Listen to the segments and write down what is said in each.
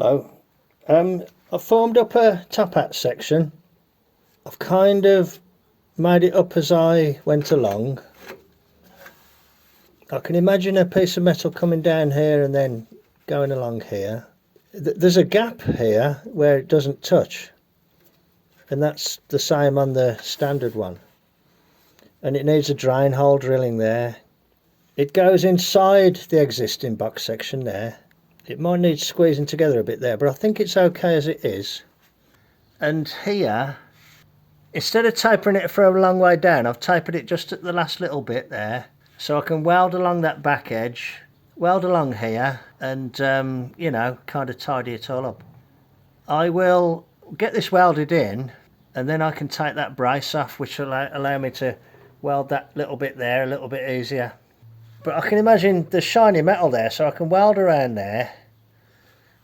Hello. I've formed up a top hat section. I've kind of made it up as I went along. I can imagine a piece of metal coming down here and then going along here. There's a gap here where it doesn't touch, and that's the same on the standard one, and it needs a drain hole drilling there. It goes inside the existing box section there. It might need squeezing together a bit there, but I think it's okay as it is. And here, instead of tapering it for a long way down, I've tapered it just at the last little bit there, so I can weld along that back edge, weld along here, and you know, kind of tidy it all up. I will get this welded in, and then I can take that brace off, which will allow me to weld that little bit there a little bit easier. But I can imagine the shiny metal there, so I can weld around there,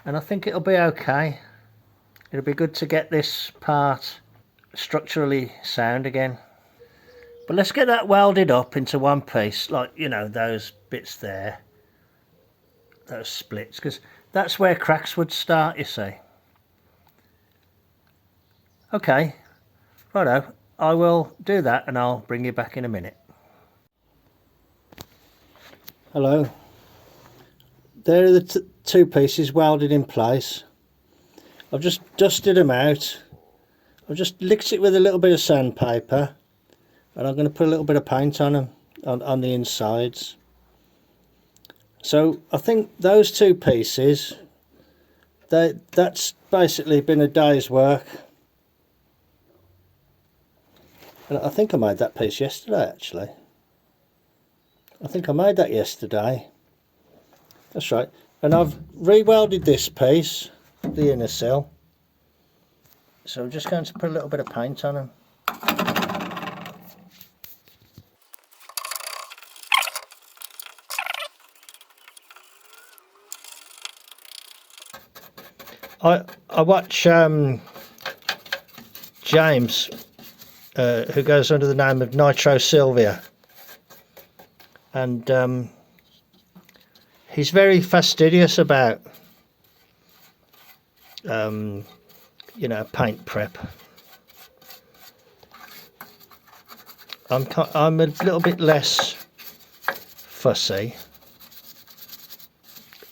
and I think it'll be okay. It'll be good to get this part structurally sound again. But let's get that welded up into one piece, like, you know, those bits there, those splits, because that's where cracks would start, you see. Okay, righto, I will do that and I'll bring you back in a minute. Hello. There are the two pieces welded in place. I've just dusted them out. I've just licked it with a little bit of sandpaper, and I'm going to put a little bit of paint on them, on the insides. So I think those two pieces, that's basically been a day's work. And I think I made that piece yesterday, actually. I think I made that yesterday. That's right. And I've re-welded this piece, the inner sill. So I'm just going to put a little bit of paint on them. I watch James, who goes under the name of Nitro Sylvia, and he's very fastidious about you know, paint prep. I'm a little bit less fussy.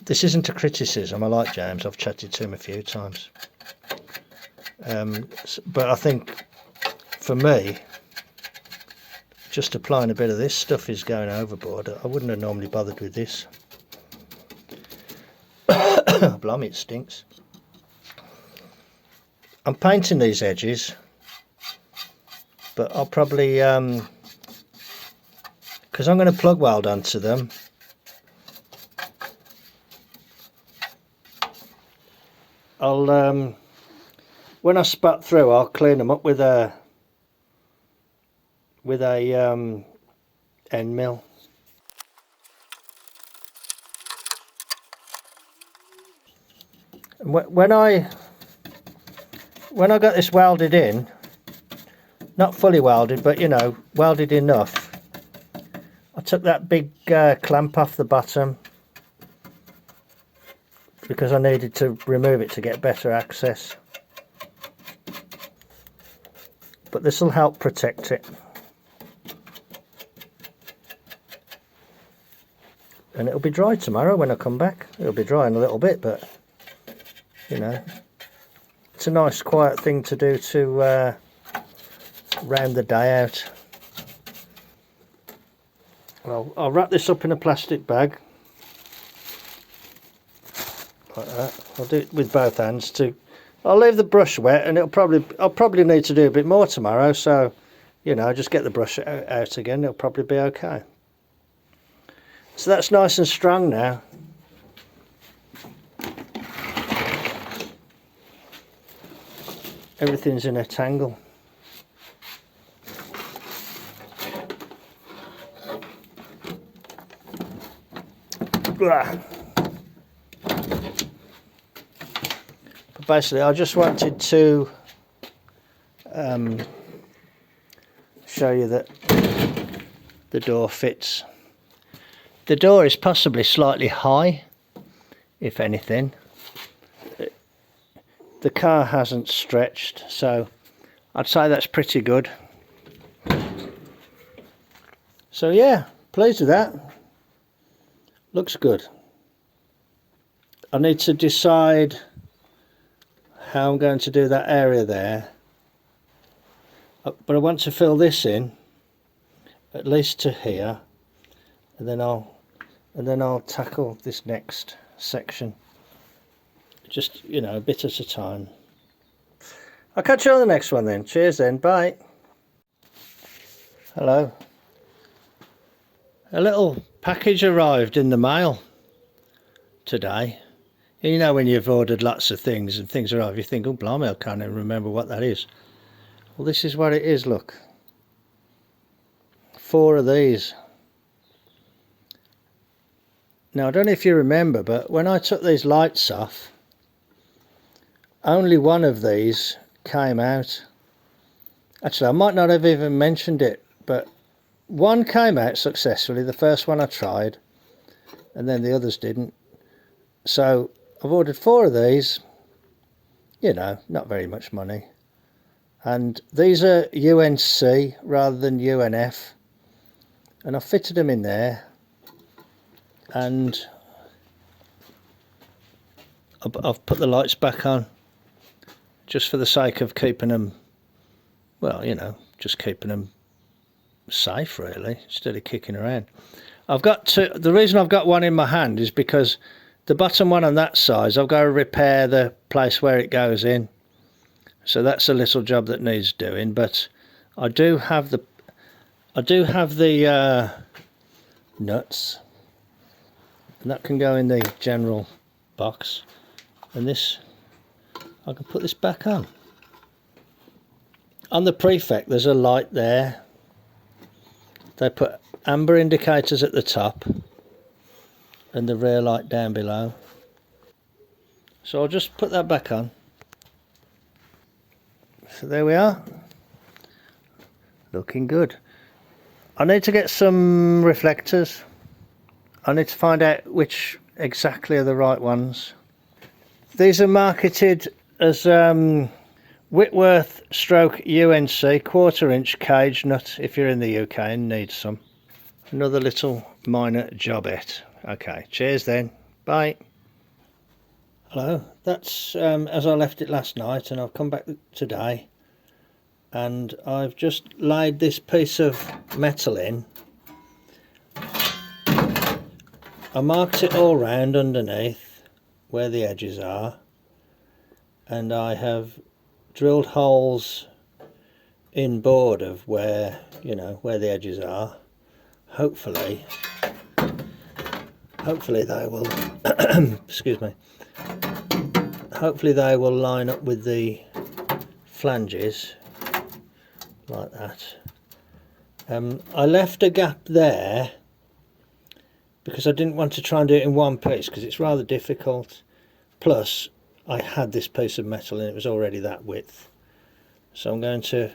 This isn't a criticism. I like James. I've chatted to him a few times. But I think for me, just applying a bit of this stuff is going overboard. I wouldn't have normally bothered with this. Blimey, it stinks. I'm painting these edges, but I'll probably, because I'm going to plug weld onto them, I'll, when I spot through, I'll clean them up with a end mill. When I got this welded in, not fully welded, but you know, welded enough, I took that big clamp off the bottom because I needed to remove it to get better access. But this will help protect it. And it'll be dry tomorrow when I come back. It'll be dry in a little bit, but you know, it's a nice quiet thing to do to round the day out. Well, I'll wrap this up in a plastic bag like that. I'll do it with both hands too. I'll leave the brush wet, and I'll probably need to do a bit more tomorrow, so you know, just get the brush out again. It'll probably be okay. So that's nice and strong now. Everything's in a tangle. But basically, I just wanted to show you that the door fits. The door is possibly slightly high, if anything. the car hasn't stretched, so I'd say that's pretty good. So yeah, pleased with that. Looks good. I need to decide how I'm going to do that area there, but I want to fill this in at least to here, and then I'll tackle this next section, just, you know, a bit at a time. I'll catch you on the next one then. Cheers then, bye. Hello. A little package arrived in the mail today. You know, when you've ordered lots of things and things arrive, you think, oh blimey, I can't even remember what that is. Well, this is what it is, look. 4 of these. Now, I don't know if you remember, but when I took these lights off, only one of these came out. Actually, I might not have even mentioned it, but one came out successfully, the first one I tried, and then the others didn't. So I've ordered 4 of these, you know, not very much money. And these are UNC rather than UNF. And I've fitted them in there. And I've put the lights back on, just for the sake of keeping them, well, you know, just keeping them safe really, instead of kicking around. The reason I've got one in my hand is because the bottom one on that size, I've got to repair the place where it goes in. So that's a little job that needs doing, but I do have the nuts, and that can go in the general box, and this, I can put this back on. On the Prefect there's a light there. They put amber indicators at the top and the rear light down below. So I'll just put that back on. So there we are. Looking good. I need to get some reflectors. I need to find out which exactly are the right ones. These are marketed as Whitworth stroke UNC 1/4 inch cage nut if you're in the UK and need some. Another little minor jobette. Okay, cheers then. Bye. Hello, that's as I left it last night, and I've come back today and I've just laid this piece of metal in. I marked it all round underneath where the edges are, and I have drilled holes in board of where, you know, where the edges are. Hopefully they will excuse me, hopefully they will line up with the flanges like that. I left a gap there because I didn't want to try and do it in one piece because it's rather difficult. Plus I had this piece of metal and it was already that width, so I'm going to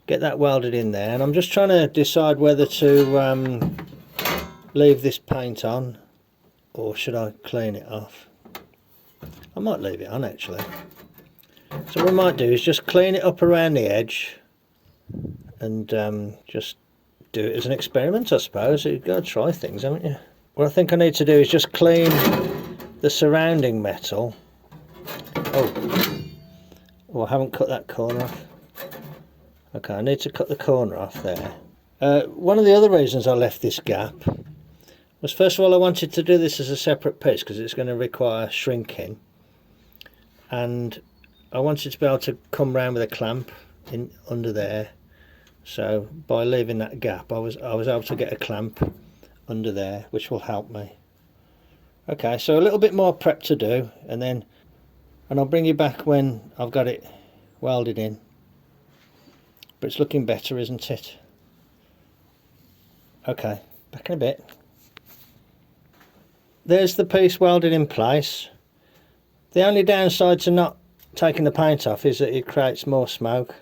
get that welded in there, and I'm just trying to decide whether to leave this paint on or should I clean it off. I might leave it on actually. So what I might do is just clean it up around the edge and just do it as an experiment, I suppose. You've got to try things, haven't you? What I think I need to do is just clean the surrounding metal. Oh, I haven't cut that corner off. Okay, I need to cut the corner off there. One of the other reasons I left this gap was, first of all, I wanted to do this as a separate piece because it's going to require shrinking, and I wanted to be able to come round with a clamp in under there. So by leaving that gap, I was able to get a clamp under there, which will help me. Okay, so a little bit more prep to do, and I'll bring you back when I've got it welded in. But it's looking better, isn't it? Okay, back in a bit. There's the piece welded in place. The only downside to not taking the paint off is that it creates more smoke.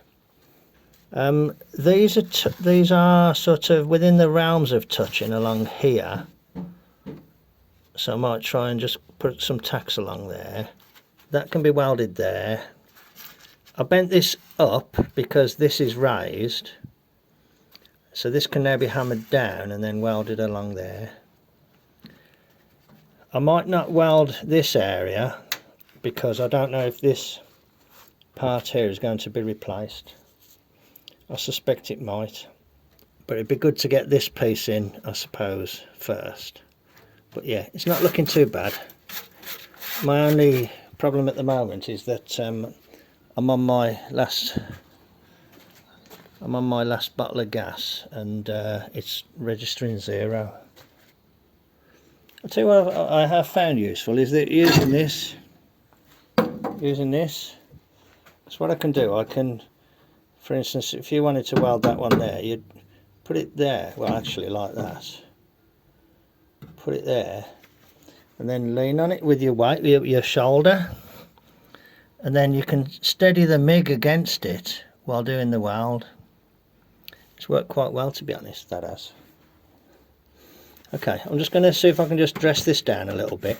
These are sort of within the realms of touching along here, so I might try and just put some tacks along there. That can be welded there, I bent this up because this is raised, so this can now be hammered down and then welded along there. I might not weld this area because I don't know if this part here is going to be replaced. I suspect it might, but it'd be good to get this piece in, I suppose, first. But yeah, it's not looking too bad. My only problem at the moment is that I'm on my last bottle of gas, and it's registering 0. I'll tell you what I have found useful is that using this, that's what I can do. I can, for instance, if you wanted to weld that one there, you'd put it there, well actually like that, put it there, and then lean on it with your weight, your shoulder, and then you can steady the MIG against it while doing the weld. It's worked quite well, to be honest, that has. Okay, I'm just going to see if I can just dress this down a little bit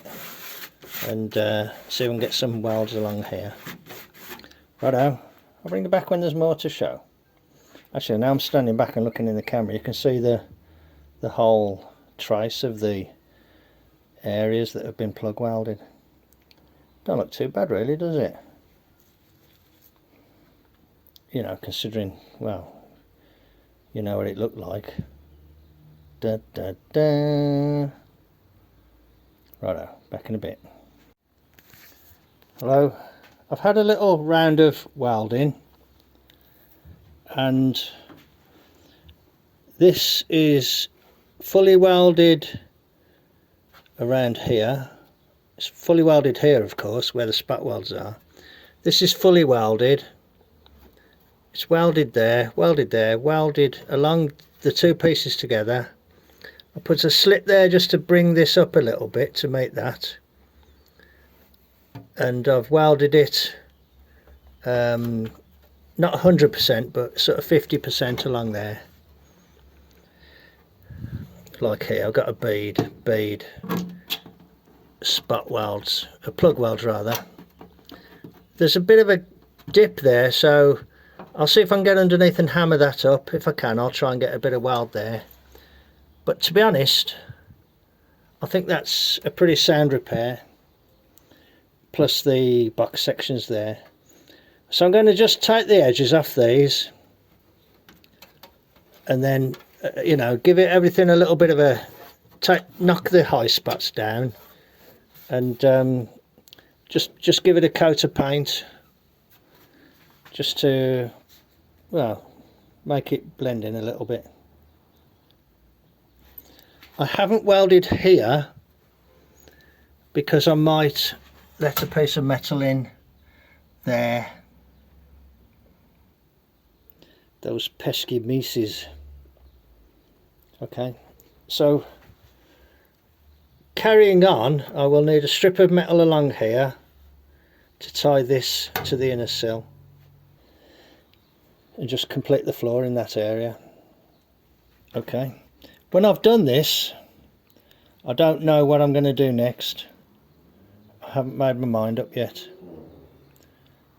and see if we can get some welds along here. Righto, I'll bring it back when there's more to show. Actually, now I'm standing back and looking in the camera, you can see the whole trace of the areas that have been plug welded. Don't look too bad really, does it? You know, considering, well, you know what it looked like. Da da da. Righto, back in a bit. Hello, I've had a little round of welding, and this is fully welded around here. It's fully welded here, of course, where the spot welds are. This is fully welded. It's welded there, welded along the two pieces together. I put a slit there just to bring this up a little bit to make that. And I've welded it, not 100%, but sort of 50% along there. Like here, I've got a bead, spot welds, plug welds rather. There's a bit of a dip there, so I'll see if I can get underneath and hammer that up. If I can, I'll try and get a bit of weld there. But to be honest, I think that's a pretty sound repair, plus the box sections there. So I'm going to just take the edges off these and then you know, give it everything a little bit of a knock the high spots down, and just give it a coat of paint just to, well, make it blend in a little bit. I haven't welded here because I might let a piece of metal in there. Those pesky Mises. Okay, so carrying on, I will need a strip of metal along here to tie this to the inner sill and just complete the floor in that area. Okay, when I've done this, I don't know what I'm going to do next. I haven't made my mind up yet,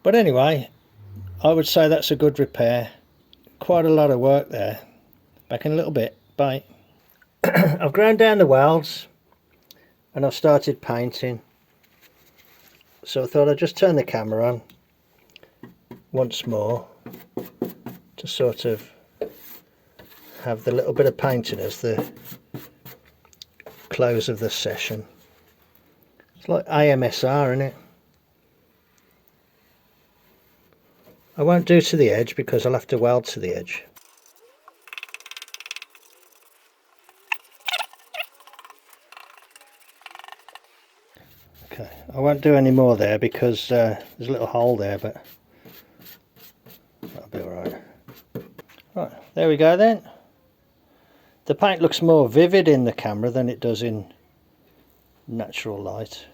but anyway, I would say that's a good repair. Quite a lot of work there. Back in a little bit. Bye. I've ground down the welds and I've started painting, so I thought I'd just turn the camera on once more to sort of have the little bit of painting as the close of the session. It's like AMSR, isn't it? I won't do to the edge because I'll have to weld to the edge. Okay, I won't do any more there because there's a little hole there, but that'll be alright. Right, there we go then. The paint looks more vivid in the camera than it does in natural light,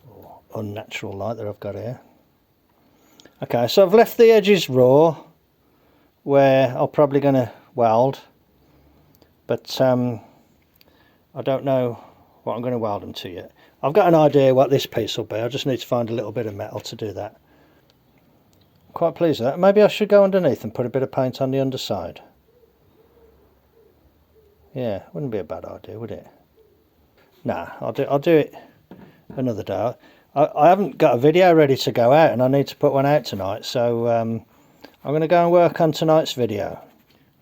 or unnatural light that I've got here. Okay, so I've left the edges raw where I'm probably going to weld, but I don't know what I'm going to weld them to yet. I've got an idea what this piece will be. I just need to find a little bit of metal to do that. quite pleased with that. Maybe I should go underneath and put a bit of paint on the underside. Yeah, wouldn't be a bad idea, would it? Nah, I'll do it another day. I haven't got a video ready to go out, and I need to put one out tonight, so I'm going to go and work on tonight's video.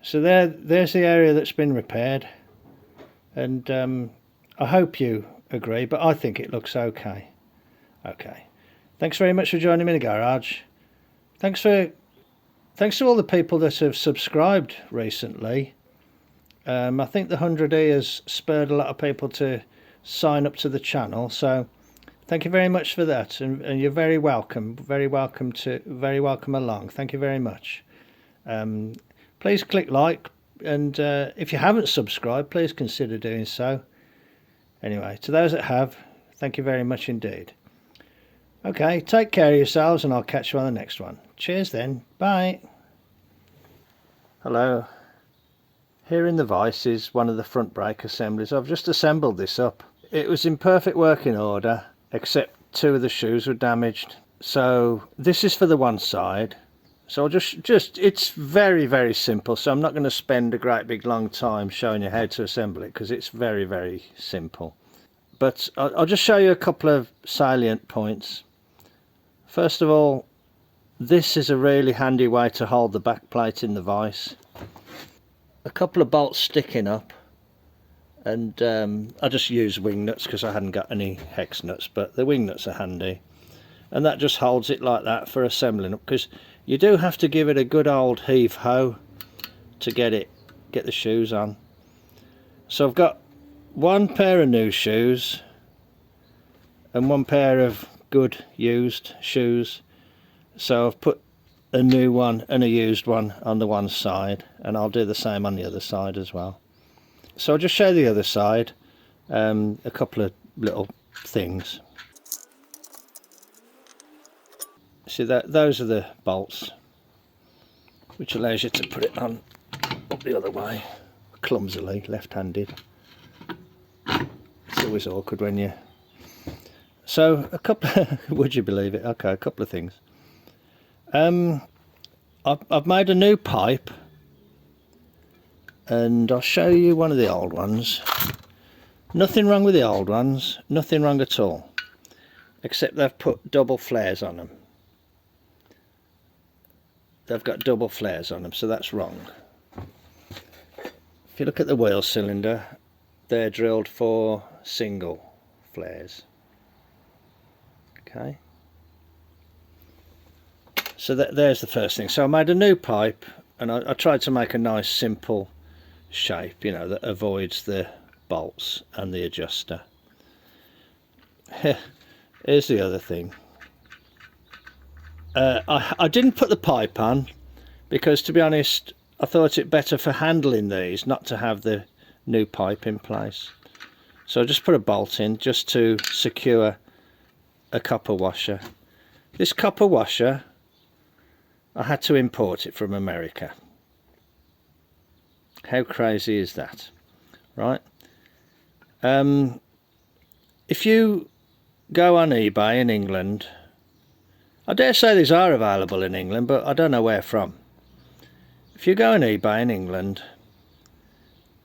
So there's the area that's been repaired, and I hope you agree, but I think it looks okay. Okay, thanks very much for joining me in the garage. Thanks to all the people that have subscribed recently. I think the 100E has spurred a lot of people to sign up to the channel, so thank you very much for that, and you're very welcome along. Thank you very much. Please click like, and if you haven't subscribed, please consider doing so. Anyway, to those that have, thank you very much indeed. Okay, take care of yourselves, and I'll catch you on the next one. Cheers then, bye. Hello. Here in the vise is one of the front brake assemblies. I've just assembled this up. It was in perfect working order, except two of the shoes were damaged. So this is for the one side. So I'll just it's very, very simple. So I'm not going to spend a great big long time showing you how to assemble it, because it's very, very simple. But I'll just show you a couple of salient points. First of all, this is a really handy way to hold the back plate in the vise. A couple of bolts sticking up, and I just used wing nuts because I hadn't got any hex nuts, but the wing nuts are handy, and that just holds it like that for assembling up, because you do have to give it a good old heave ho to get the shoes on. So I've got one pair of new shoes and one pair of good used shoes, so I've put a new one and a used one on the one side, and I'll do the same on the other side as well. So I'll just show the other side, a couple of little things. See, those are the bolts, which allows you to put it on up the other way, clumsily, left-handed. It's always awkward when you... So a couple would you believe it? Okay, a couple of things. I've made a new pipe, and I'll show you one of the old ones. Nothing wrong with the old ones, nothing wrong at all, except they've put double flares on them. They've got double flares on them, so that's wrong. If you look at the wheel cylinder, they're drilled for single flares. Okay. So there's the first thing. So I made a new pipe, and I tried to make a nice simple shape, you know, that avoids the bolts and the adjuster. Here's the other thing. I didn't put the pipe on because, to be honest, I thought it better for handling these not to have the new pipe in place. So I just put a bolt in just to secure a copper washer. This copper washer, I had to import it from America. How crazy is that, right? If you go on eBay in England, I dare say these are available in England, but I don't know where from. If you go on eBay in England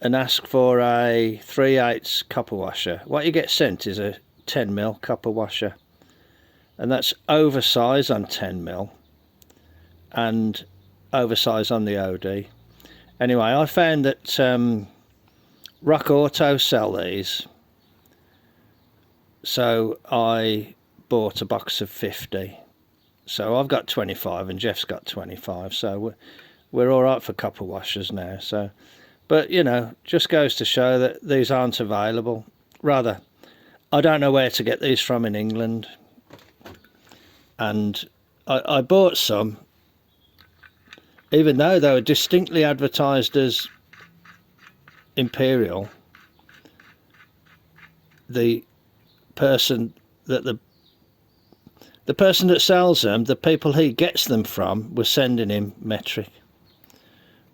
and ask for a 3/8 copper washer, what you get sent is a 10mm copper washer, and that's oversized on 10mm and oversized on the OD. Anyway, I found that Rock Auto sell these, so I bought a box of 50. So I've got 25 and Jeff's got 25, so we're all right for copper washers now. So, but you know, just goes to show that these aren't available. Rather, I don't know where to get these from in England, and I bought some, even though they were distinctly advertised as Imperial. The person that the person that sells them, the people he gets them from, was sending him metric,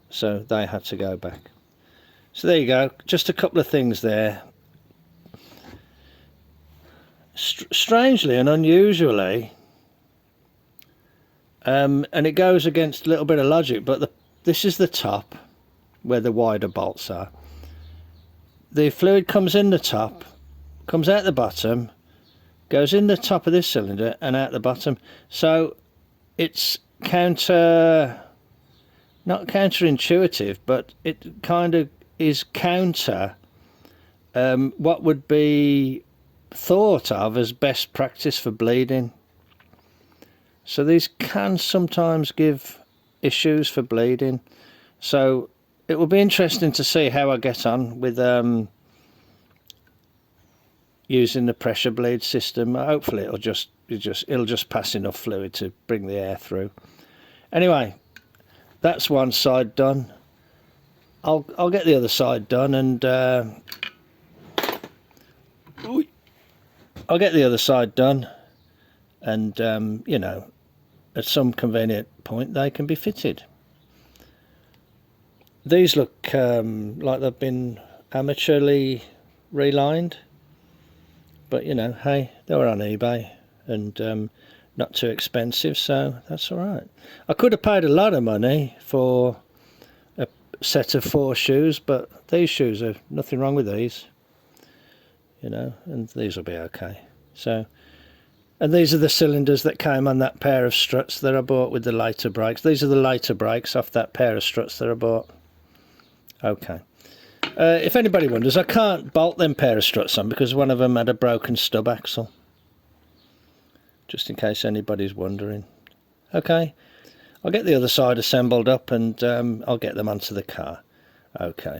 so they had to go back. So there you go, just a couple of things there. Strangely and unusually, and it goes against a little bit of logic, but this is the top where the wider bolts are. The fluid comes in the top, comes out the bottom, goes in the top of this cylinder and out the bottom. So it's not counterintuitive, but it kind of is counter what would be thought of as best practice for bleeding. So these can sometimes give issues for bleeding. So it will be interesting to see how I get on with using the pressure bleed system. Hopefully it'll just pass enough fluid to bring the air through. Anyway, that's one side done. I'll get the other side done, and I'll get the other side done, and you know, at some convenient point they can be fitted. These look like they've been amateurly relined, but you know, hey, they were on eBay and not too expensive, so that's all right. I could have paid a lot of money for a set of 4 shoes, but these shoes are nothing wrong with these, you know, and these will be okay. So, and these are the cylinders that came on that pair of struts that I bought with the later brakes. These are the later brakes off that pair of struts that I bought. Okay. If anybody wonders, I can't bolt them pair of struts on because one of them had a broken stub axle. Just in case anybody's wondering. Okay. I'll get the other side assembled up and I'll get them onto the car. Okay.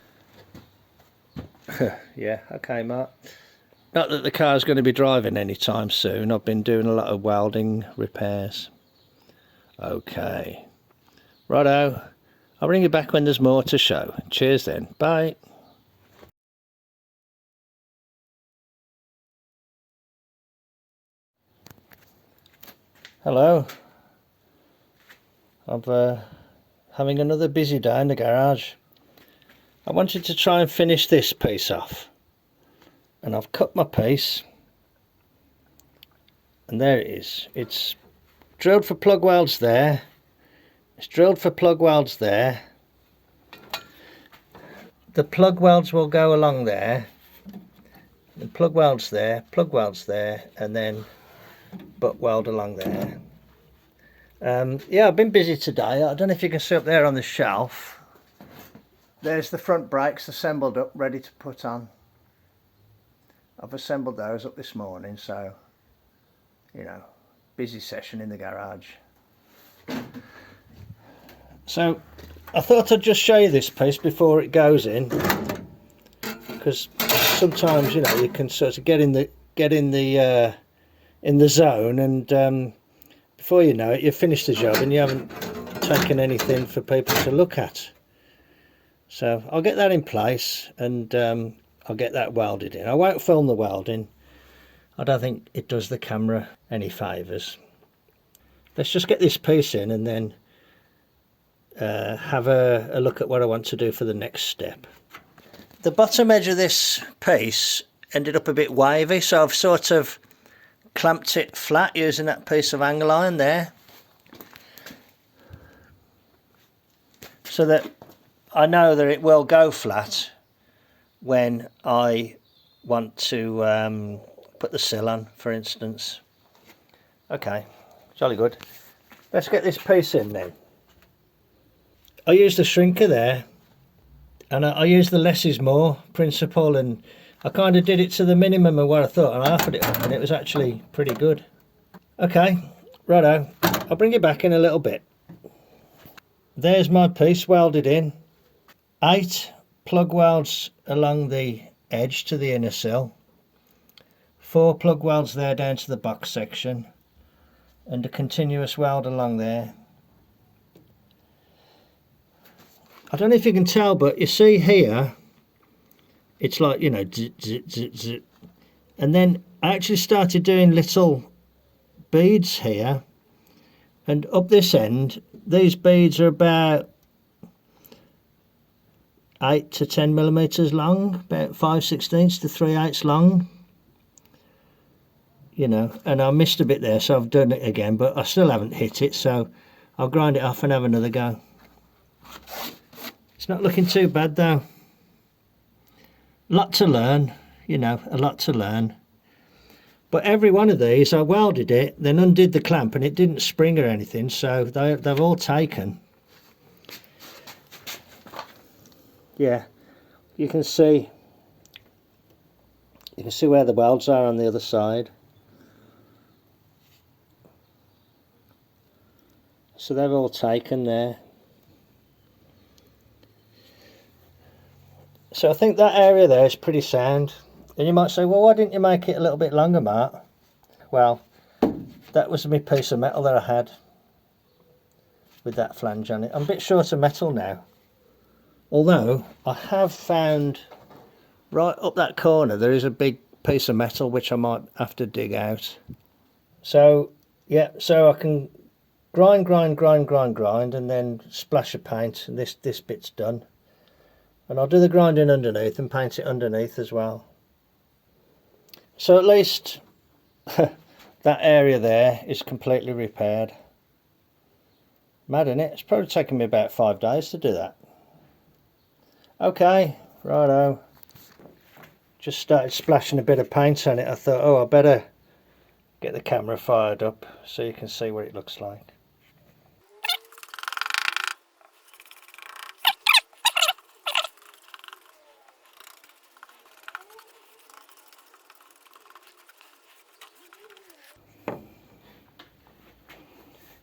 Yeah, okay, Mart. Not that the car's going to be driving anytime soon. I've been doing a lot of welding repairs. Okay. Righto. I'll bring you back when there's more to show. Cheers then. Bye. Hello. I'm having another busy day in the garage. I wanted to try and finish this piece off, and I've cut my piece, and there it is. It's drilled for plug welds there. It's drilled for plug welds there. The plug welds will go along there. The plug welds there, and then butt weld along there. Yeah, I've been busy today. I don't know if you can see up there on the shelf. There's the front brakes assembled up, ready to put on. I've assembled those up this morning, so, you know, busy session in the garage. So I thought I'd just show you this piece before it goes in, because sometimes, you know, you can sort of get in the zone, and before you know it, you've finished the job and you haven't taken anything for people to look at. So I'll get that in place, and I'll get that welded in. I won't film the welding. I don't think it does the camera any favours. Let's just get this piece in and then have a look at what I want to do for the next step. The bottom edge of this piece ended up a bit wavy, so I've sort of clamped it flat using that piece of angle iron there, so that I know that it will go flat when I want to put the sill on, for instance. Okay, jolly good. Let's get this piece in then. I used the shrinker there, and I used the less is more principle, and I kind of did it to the minimum of what I thought, and I offered it up, and it was actually pretty good. Okay, righto, I'll bring it back in a little bit. There's my piece welded in. 8 plug welds along the edge to the inner sill, 4 plug welds there down to the box section, and a continuous weld along there. I don't know if you can tell, but you see here, it's like, you know, zzz, zzz, zzz, zzz. And then I actually started doing little beads here, and up this end, these beads are about 8 to 10 millimeters long, about 5/16 to 3/8 long, you know, and I missed a bit there, so I've done it again, but I still haven't hit it, so I'll grind it off and have another go. It's not looking too bad though. Lot to learn, you know, a lot to learn. But every one of these, I welded it, then undid the clamp and it didn't spring or anything, so they've all taken. Yeah, you can see where the welds are on the other side. So they've all taken there. So I think that area there is pretty sound. And you might say, well, why didn't you make it a little bit longer, Mart? Well, that was my piece of metal that I had with that flange on it. I'm a bit short of metal now. Although I have found right up that corner there is a big piece of metal which I might have to dig out. So yeah, so I can grind and then splash of paint, and this bit's done. And I'll do the grinding underneath and paint it underneath as well. So at least that area there is completely repaired. Mad, isn't it? It's probably taken me about 5 days to do that. Okay, righto. Just started splashing a bit of paint on it. I thought, oh, I better get the camera fired up so you can see what it looks like.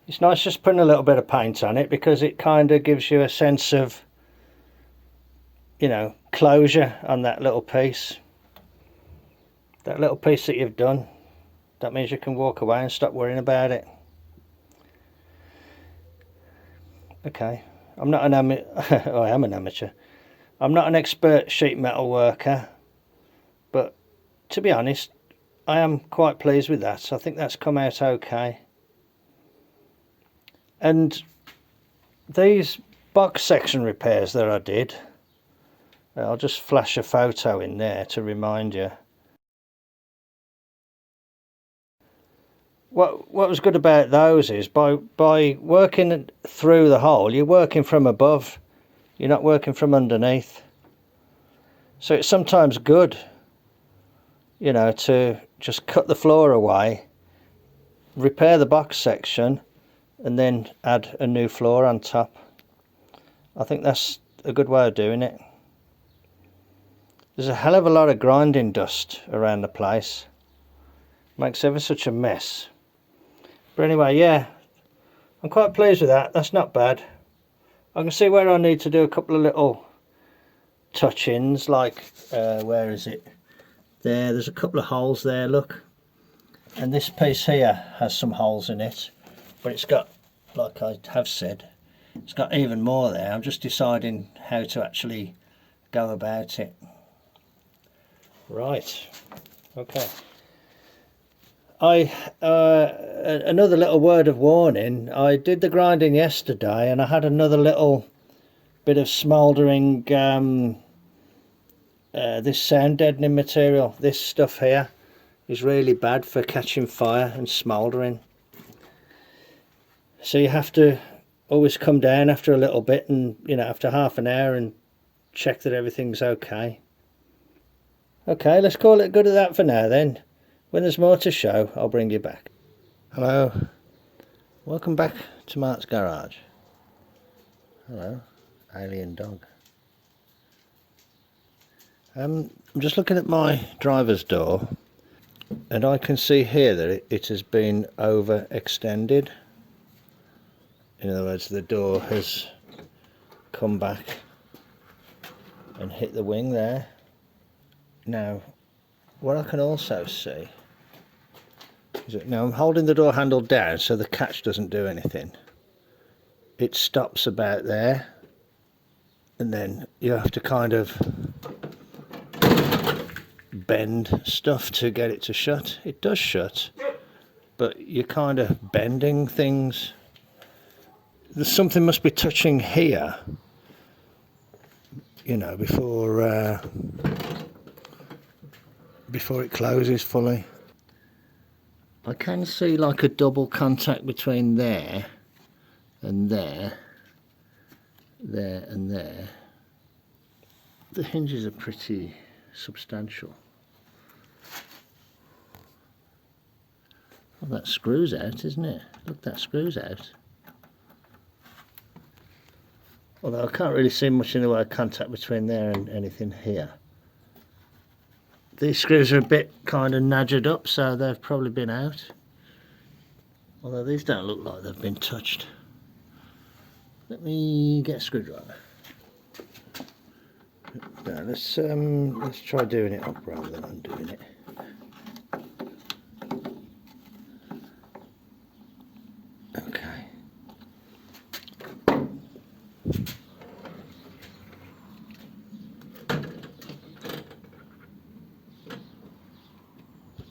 It's nice just putting a little bit of paint on it because it kind of gives you a sense of, you know, closure on that little piece. That little piece that you've done. That means you can walk away and stop worrying about it. Okay, I'm not an amateur. Oh, I am an amateur. I'm not an expert sheet metal worker, but to be honest, I am quite pleased with that. I think that's come out okay. And these box section repairs that I did, I'll just flash a photo in there to remind you. What was good about those is by working through the hole, you're working from above, you're not working from underneath. So it's sometimes good, you know, to just cut the floor away, repair the box section, and then add a new floor on top. I think that's a good way of doing it. There's a hell of a lot of grinding dust around the place. Makes ever such a mess. But anyway, yeah, I'm quite pleased with that. That's not bad. I can see where I need to do a couple of little touch-ins, like where is it? There's a couple of holes there, look. And this piece here has some holes in it, but it's got, like I have said, it's got even more there. I'm just deciding how to actually go about it. Right, okay. Another little word of warning, I did the grinding yesterday and I had another little bit of smouldering, this sound deadening material. This stuff here is really bad for catching fire and smouldering. So you have to always come down after a little bit and, you know, after half an hour and check that everything's okay. Okay, let's call it good at that for now then. When there's more to show, I'll bring you back. Hello, welcome back to Mart's garage. Hello, alien dog. I'm just looking at my driver's door and I can see here that it has been overextended. In other words, the door has come back and hit the wing there. Now, what I can also see is that now I'm holding the door handle down so the catch doesn't do anything. It stops about there, and then you have to kind of bend stuff to get it to shut. It does shut, but you're kind of bending things. There's something must be touching here, you know, before it closes fully. I can see like a double contact between there and there, and there. The hinges are pretty substantial. Well, that screws out, isn't it? Look, that screws out. Although I can't really see much in the way of contact between there and anything here. These screws are a bit kind of nudged up, so they've probably been out. Although these don't look like they've been touched. Let me get a screwdriver. Now let's try doing it up rather than undoing it. Okay.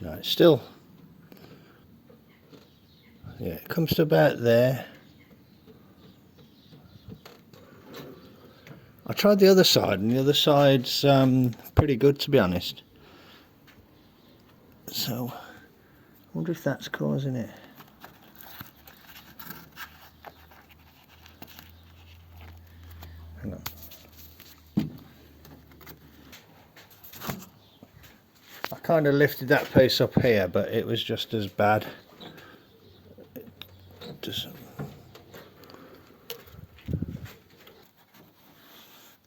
Right, still. Yeah, it comes to about there. I tried the other side, and the other side's pretty good, to be honest. So, I wonder if that's causing it. Hang on. I kind of lifted that piece up here, but it was just as bad.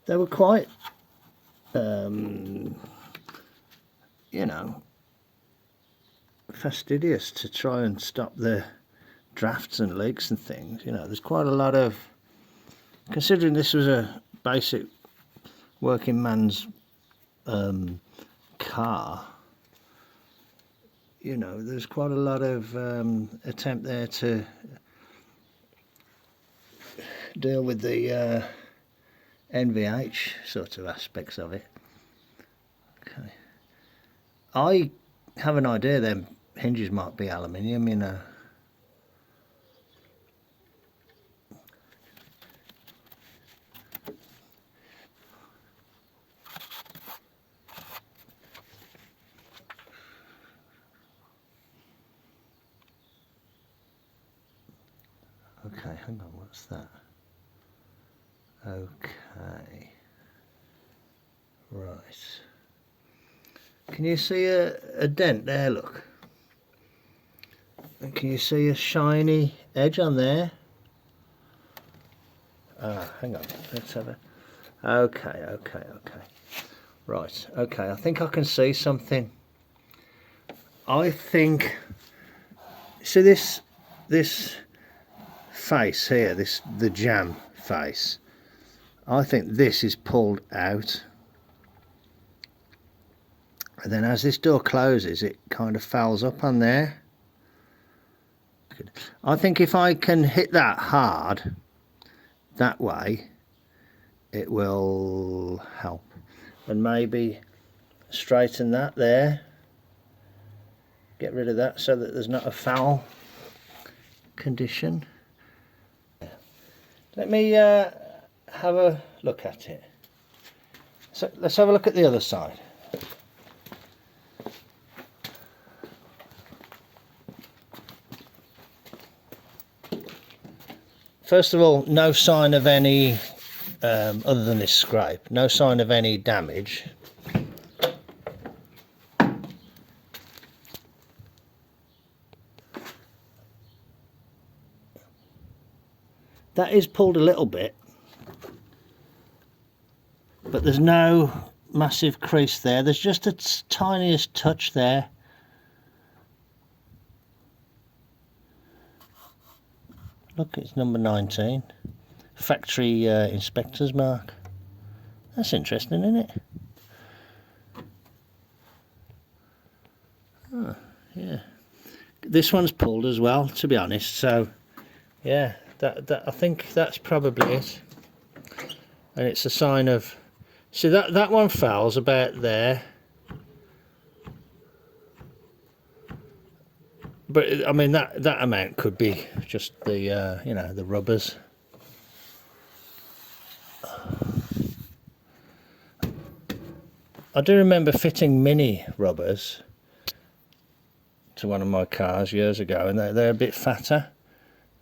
They were quite, you know, fastidious to try and stop the drafts and leaks and things. You know, there's quite a lot of, considering this was a basic working man's car, you know, there's quite a lot of attempt there to deal with the NVH sort of aspects of it. Okay, I have an idea them hinges might be aluminium, you know. Okay, hang on, what's that? Okay, right. Can you see a dent there, look? And can you see a shiny edge on there? Hang on, let's have a... Okay. Right, okay, I think I can see something. I think... See this face here, the jam face, I think this is pulled out, and then as this door closes it kind of fouls up on there. I think if I can hit that hard that way it will help, and maybe straighten that there, get rid of that so that there's not a foul condition. Let me have a look at it. So let's have a look at the other side. First of all, no sign of any, other than this scrape, no sign of any damage. That is pulled a little bit, but there's no massive crease there. There's just a tiniest touch there. Look, it's number 19. Factory inspector's mark. That's interesting, isn't it? Oh, yeah. This one's pulled as well, to be honest, so yeah. That I think that's probably it, and it's a sign of. See that one fouls about there, but I mean that amount could be just the you know, the rubbers. I do remember fitting mini rubbers to one of my cars years ago, and they're a bit fatter.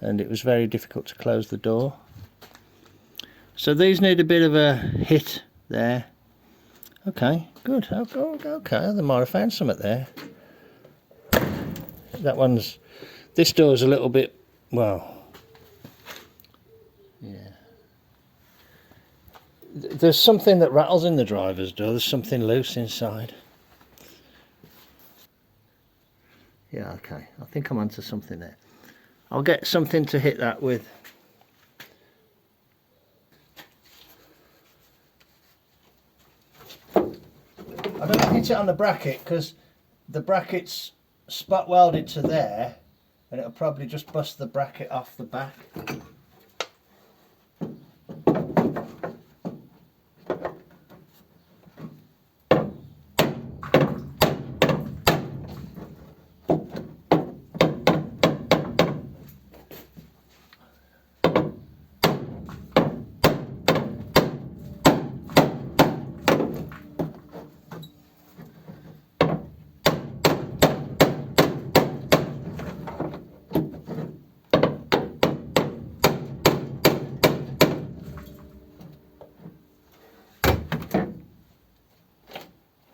and it was very difficult to close the door. So these need a bit of a hit there. Okay, good. Okay, they might have found something there. That one's, this door's a little bit, well, yeah. There's something that rattles in the driver's door. There's something loose inside. Yeah, okay. I think I'm onto something there. I'll get something to hit that with. I don't hit it on the bracket because the bracket's spot welded to there, and it'll probably just bust the bracket off the back.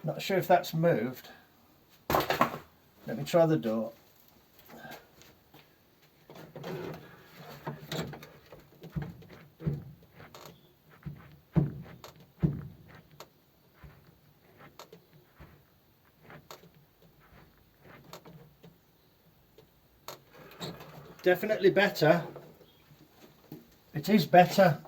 Not sure if that's moved. Let me try the door. Definitely better. It is better.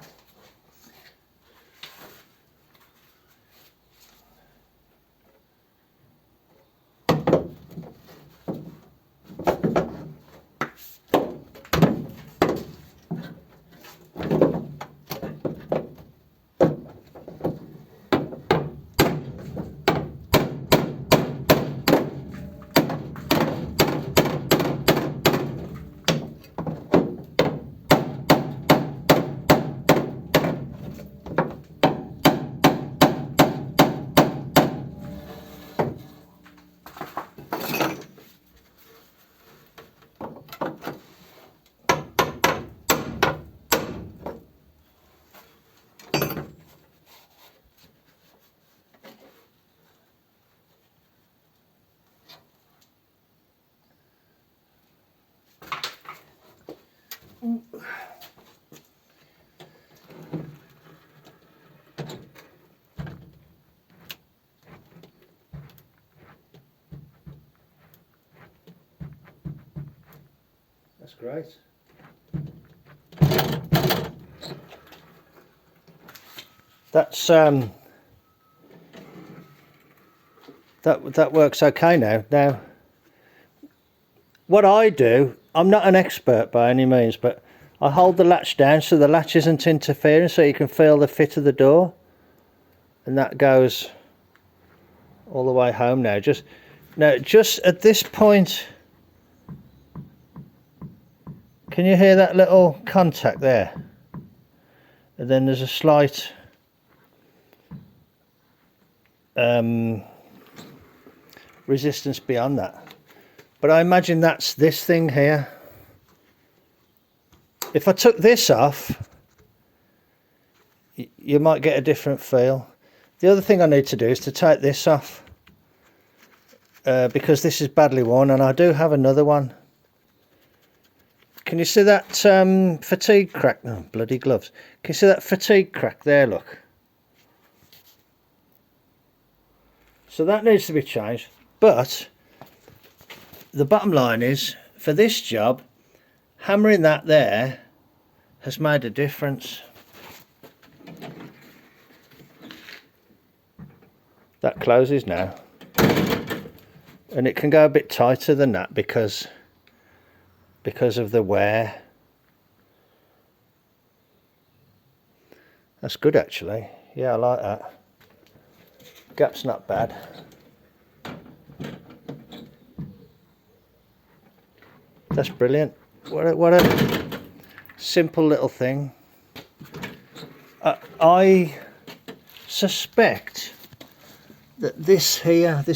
That's great. That's that works okay now. Now, what I do, I'm not an expert by any means, but I hold the latch down so the latch isn't interfering, so you can feel the fit of the door, and that goes all the way home now. Just at this point, can you hear that little contact there? And then there's a slight resistance beyond that. But I imagine that's this thing here. If I took this off, you might get a different feel. The other thing I need to do is to take this off, because this is badly worn, and I do have another one. Can you see that fatigue crack? Oh, bloody gloves. Can you see that fatigue crack there, look? So that needs to be changed. But the bottom line is, for this job, hammering that there has made a difference. That closes now. And it can go a bit tighter than that because of the wear. That's good actually. Yeah, I like that. Gap's not bad. That's brilliant. What a simple little thing. I suspect that this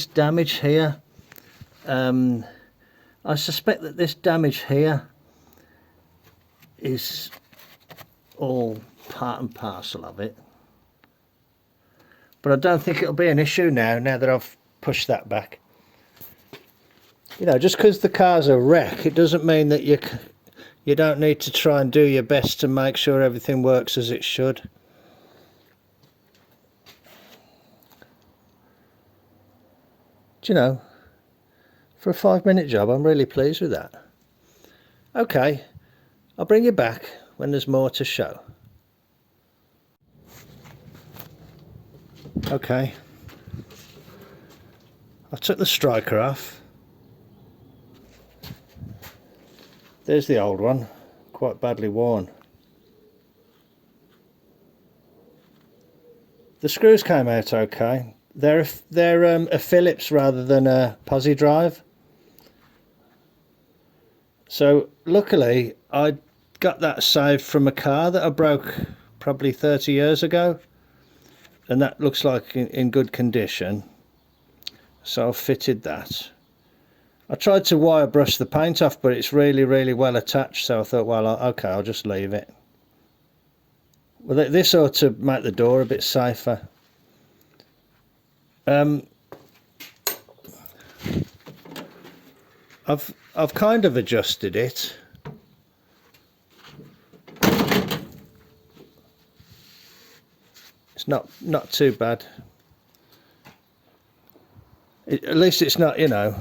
damage here, I suspect that this damage here is all part and parcel of it. But I don't think it'll be an issue now that I've pushed that back. You know, just because the car's a wreck, it doesn't mean that you don't need to try and do your best to make sure everything works as it should. Do you know, for a 5-minute job, I'm really pleased with that. Okay, I'll bring you back when there's more to show. Okay, I took the striker off. There's the old one, quite badly worn. The screws came out okay. They're a Phillips rather than a posi drive. So luckily I got that saved from a car that I broke probably 30 years ago, and that looks like in good condition. So I fitted that. I tried to wire brush the paint off, but it's really well attached, so I thought, well, okay, I'll just leave it. Well, this ought to make the door a bit safer. I've kind of adjusted it. It's not too bad. At least it's not, you know,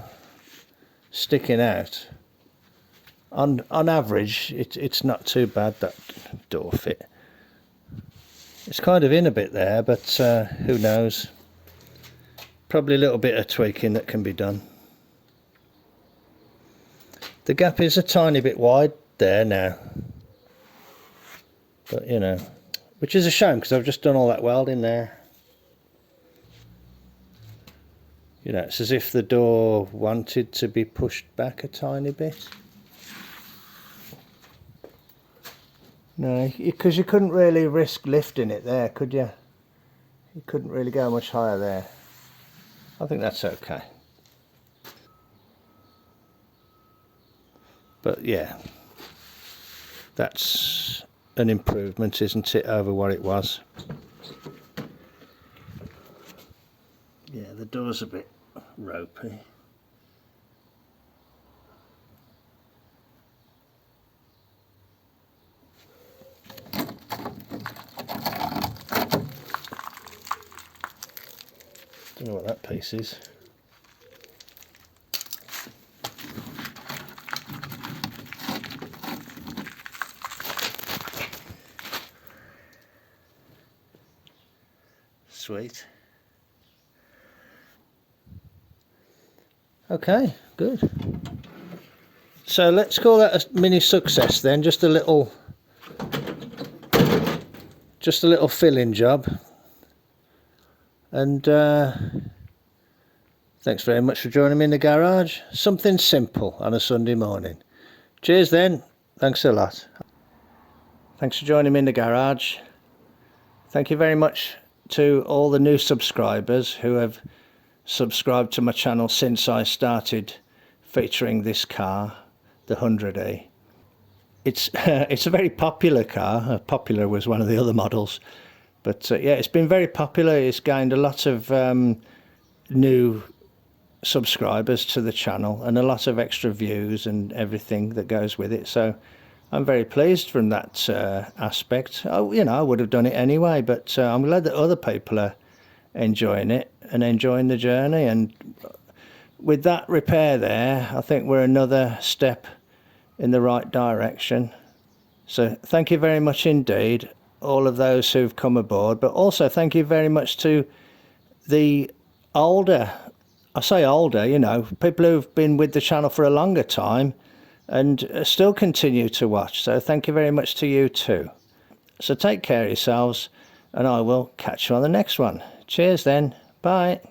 sticking out. On average, it's not too bad, that door fit. It's kind of in a bit there, but who knows? Probably a little bit of tweaking that can be done. The gap is a tiny bit wide there now, but you know, which is a shame because I've just done all that welding there. You know, it's as if the door wanted to be pushed back a tiny bit. No, because you couldn't really risk lifting it there, could you? You couldn't really go much higher there. I think that's okay. But yeah, that's an improvement, isn't it, over what it was? Yeah, the door's a bit ropey. Don't know what that piece is. Sweet. Okay, good. So let's call that a mini success then, just a little fill-in job. And thanks very much for joining me in the garage. Something simple on a Sunday morning. Cheers then. Thanks a lot. Thanks for joining me in the garage. Thank you very much to all the new subscribers who have subscribed to my channel since I started featuring this car, the 100E. It's a very popular car. Popular was one of the other models. But yeah, it's been very popular. It's gained a lot of new subscribers to the channel and a lot of extra views and everything that goes with it. So I'm very pleased from that aspect. You know, I would have done it anyway, but I'm glad that other people are enjoying it and enjoying the journey. And with that repair there, I think we're another step in the right direction. So thank you very much indeed, all of those who've come aboard, but also thank you very much to the older, I say older, you know, people who've been with the channel for a longer time and still continue to watch. So thank you very much to you too. So take care of yourselves, and I will catch you on the next one. Cheers then. Bye.